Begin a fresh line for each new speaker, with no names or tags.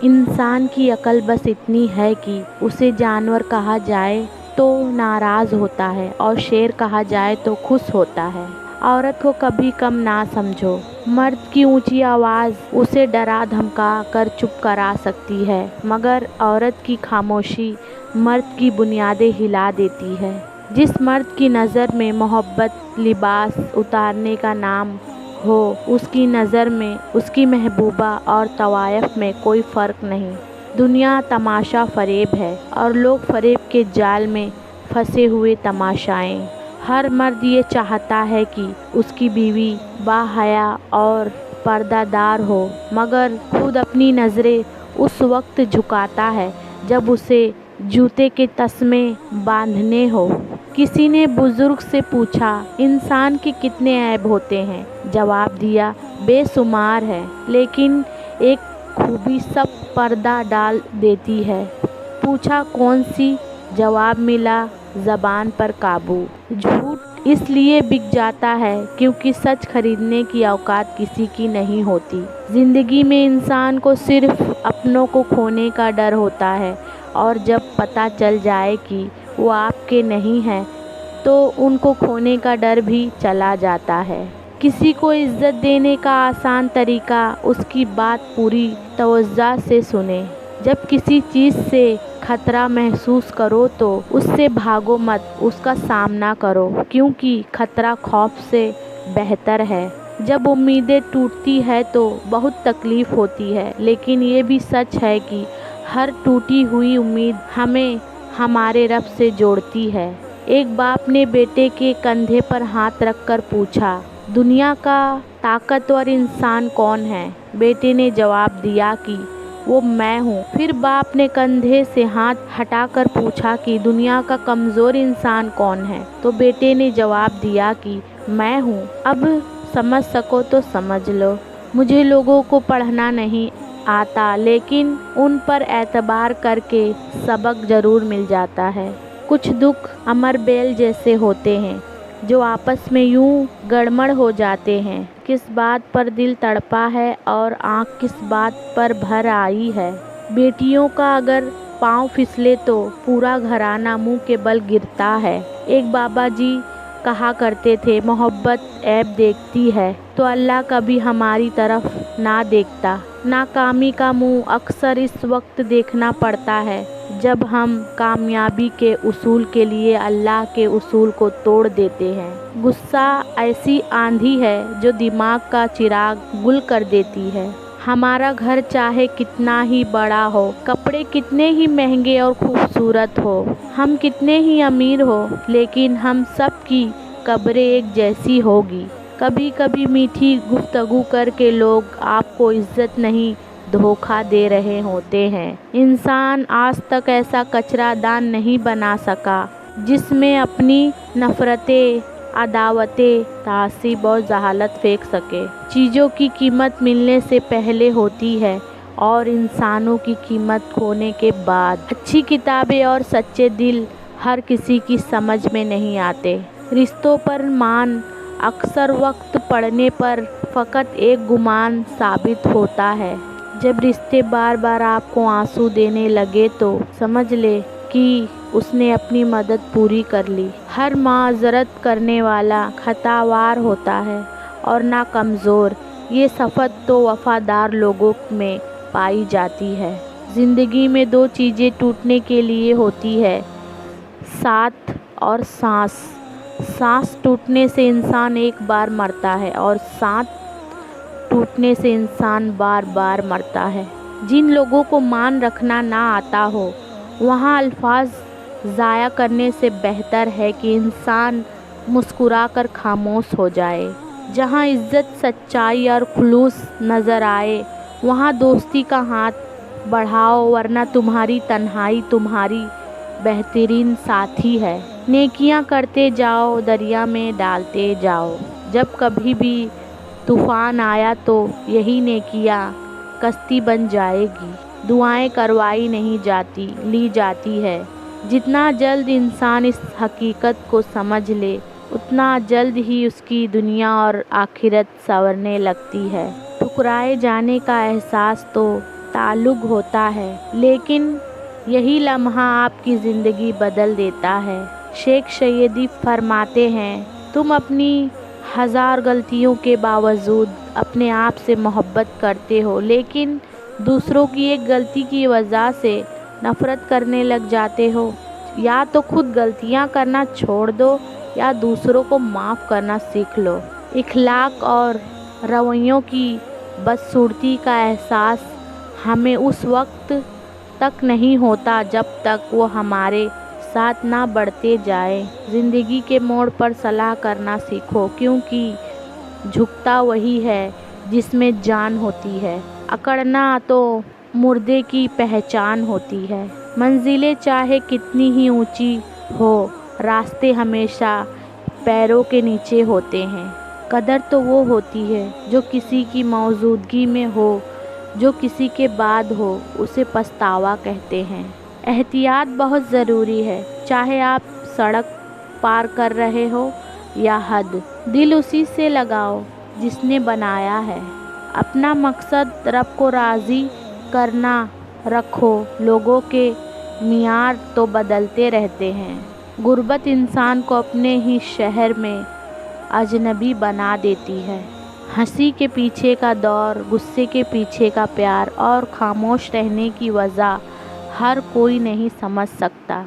इंसान की अकल बस इतनी है कि उसे जानवर कहा जाए तो नाराज होता है और शेर कहा जाए तो खुश होता है। औरत को कभी कम ना समझो। मर्द की ऊंची आवाज़ उसे डरा धमका कर चुप करा सकती है, मगर औरत की खामोशी मर्द की बुनियादें हिला देती है। जिस मर्द की नज़र में मोहब्बत लिबास उतारने का नाम हो, उसकी नज़र में उसकी महबूबा और तवायफ में कोई फ़र्क नहीं। दुनिया तमाशा फ़रेब है और लोग फ़रेब के जाल में फंसे हुए तमाशाएं। हर मर्द ये चाहता है कि उसकी बीवी बाहया और पर्दादार हो, मगर खुद अपनी नज़रें उस वक्त झुकाता है जब उसे जूते के तस्मे बांधने हो। किसी ने बुजुर्ग से पूछा, इंसान के कितने ऐब होते हैं? जवाब दिया, बेशुमार है, लेकिन एक खूबी सब पर्दा डाल देती है। पूछा कौन सी? जवाब मिला, ज़बान पर काबू। झूठ इसलिए बिक जाता है क्योंकि सच खरीदने की औकात किसी की नहीं होती। ज़िंदगी में इंसान को सिर्फ अपनों को खोने का डर होता है, और जब पता चल जाए कि वो आपके नहीं हैं तो उनको खोने का डर भी चला जाता है। किसी को इज्जत देने का आसान तरीका उसकी बात पूरी तवज्जो से सुने। जब किसी चीज़ से खतरा महसूस करो तो उससे भागो मत, उसका सामना करो, क्योंकि खतरा खौफ से बेहतर है। जब उम्मीदें टूटती है तो बहुत तकलीफ़ होती है, लेकिन ये भी सच है कि हर टूटी हुई उम्मीद हमें हमारे रब से जोड़ती है। एक बाप ने बेटे के कंधे पर हाथ रखकर पूछा, दुनिया का ताकतवर इंसान कौन है? बेटे ने जवाब दिया कि वो मैं हूँ। फिर बाप ने कंधे से हाथ हटाकर पूछा कि दुनिया का कमज़ोर इंसान कौन है? तो बेटे ने जवाब दिया कि मैं हूँ। अब समझ सको तो समझ लो। मुझे लोगों को पढ़ना नहीं आता, लेकिन उन पर एतबार करके सबक ज़रूर मिल जाता है। कुछ दुख अमर बेल जैसे होते हैं जो आपस में यूं गड़मड़ हो जाते हैं। किस बात पर दिल तड़पा है और आँख किस बात पर भर आई है। बेटियों का अगर पाँव फिसले तो पूरा घराना मुंह के बल गिरता है। एक बाबा जी कहा करते थे, मोहब्बत ऐब देखती है तो अल्लाह कभी हमारी तरफ ना देखता। नाकामी का मुंह अक्सर इस वक्त देखना पड़ता है जब हम कामयाबी के उसूल के लिए अल्लाह के उसूल को तोड़ देते हैं। गुस्सा ऐसी आंधी है जो दिमाग का चिराग गुल कर देती है। हमारा घर चाहे कितना ही बड़ा हो, कपड़े कितने ही महंगे और खूबसूरत हो, हम कितने ही अमीर हो, लेकिन हम सब की कब्रें एक जैसी होगी। कभी कभी मीठी गुफ्तगू करके लोग आपको इज्जत नहीं धोखा दे रहे होते हैं। इंसान आज तक ऐसा कचरादान नहीं बना सका जिसमें अपनी नफ़रतें, अदावतें, तासीब और जहालत फेंक सके। चीज़ों की कीमत मिलने से पहले होती है और इंसानों की कीमत खोने के बाद। अच्छी किताबें और सच्चे दिल हर किसी की समझ में नहीं आते। रिश्तों पर मान अक्सर वक्त पड़ने पर फ़कत एक गुमान साबित होता है। जब रिश्ते बार बार आपको आंसू देने लगे तो समझ ले कि उसने अपनी मदद पूरी कर ली। हर माज़रत करने वाला खतावार होता है और ना कमज़ोर। ये सफ़त तो वफ़ादार लोगों में पाई जाती है। ज़िंदगी में दो चीज़ें टूटने के लिए होती है, साथ और सांस। सांस टूटने से इंसान एक बार मरता है और साथ टूटने से इंसान बार बार मरता है। जिन लोगों को मान रखना ना आता हो, वहाँ अल्फाज ज़ाया करने से बेहतर है कि इंसान मुस्कुराकर खामोश हो जाए। जहाँ इज़्ज़त, सच्चाई और खुलूस नज़र आए, वहाँ दोस्ती का हाथ बढ़ाओ, वरना तुम्हारी तन्हाई तुम्हारी बेहतरीन साथी है। नेकियां करते जाओ, दरिया में डालते जाओ। जब कभी भी तूफ़ान आया तो यही नेकियां कश्ती बन जाएगी। दुआएं करवाई नहीं जाती, ली जाती है। जितना जल्द इंसान इस हकीकत को समझ ले, उतना जल्द ही उसकी दुनिया और आखिरत संवरने लगती है। ठुकराए जाने का एहसास तो ताल्लुक होता है, लेकिन यही लम्हा आपकी ज़िंदगी बदल देता है। शेख सैयदी फरमाते हैं, तुम अपनी हज़ार गलतियों के बावजूद अपने आप से मोहब्बत करते हो, लेकिन दूसरों की एक गलती की वजह से नफ़रत करने लग जाते हो। या तो खुद गलतियां करना छोड़ दो या दूसरों को माफ़ करना सीख लो। इखलाक और रवैयों की बदसूरती का एहसास हमें उस वक्त तक नहीं होता जब तक वो हमारे साथ ना बढ़ते जाए। ज़िंदगी के मोड़ पर सलाह करना सीखो, क्योंकि झुकता वही है जिसमें जान होती है। अकड़ना तो मुर्दे की पहचान होती है। मंजिलें चाहे कितनी ही ऊंची हो, रास्ते हमेशा पैरों के नीचे होते हैं। कदर तो वो होती है जो किसी की मौजूदगी में हो, जो किसी के बाद हो उसे पछतावा कहते हैं। एहतियात बहुत ज़रूरी है, चाहे आप सड़क पार कर रहे हो या हद। दिल उसी से लगाओ जिसने बनाया है। अपना मकसद रब को राज़ी करना रखो। लोगों के मियार तो बदलते रहते हैं। गुर्बत इंसान को अपने ही शहर में अजनबी बना देती है। हंसी के पीछे का दौर, गुस्से के पीछे का प्यार और खामोश रहने की वजह हर कोई नहीं समझ सकता।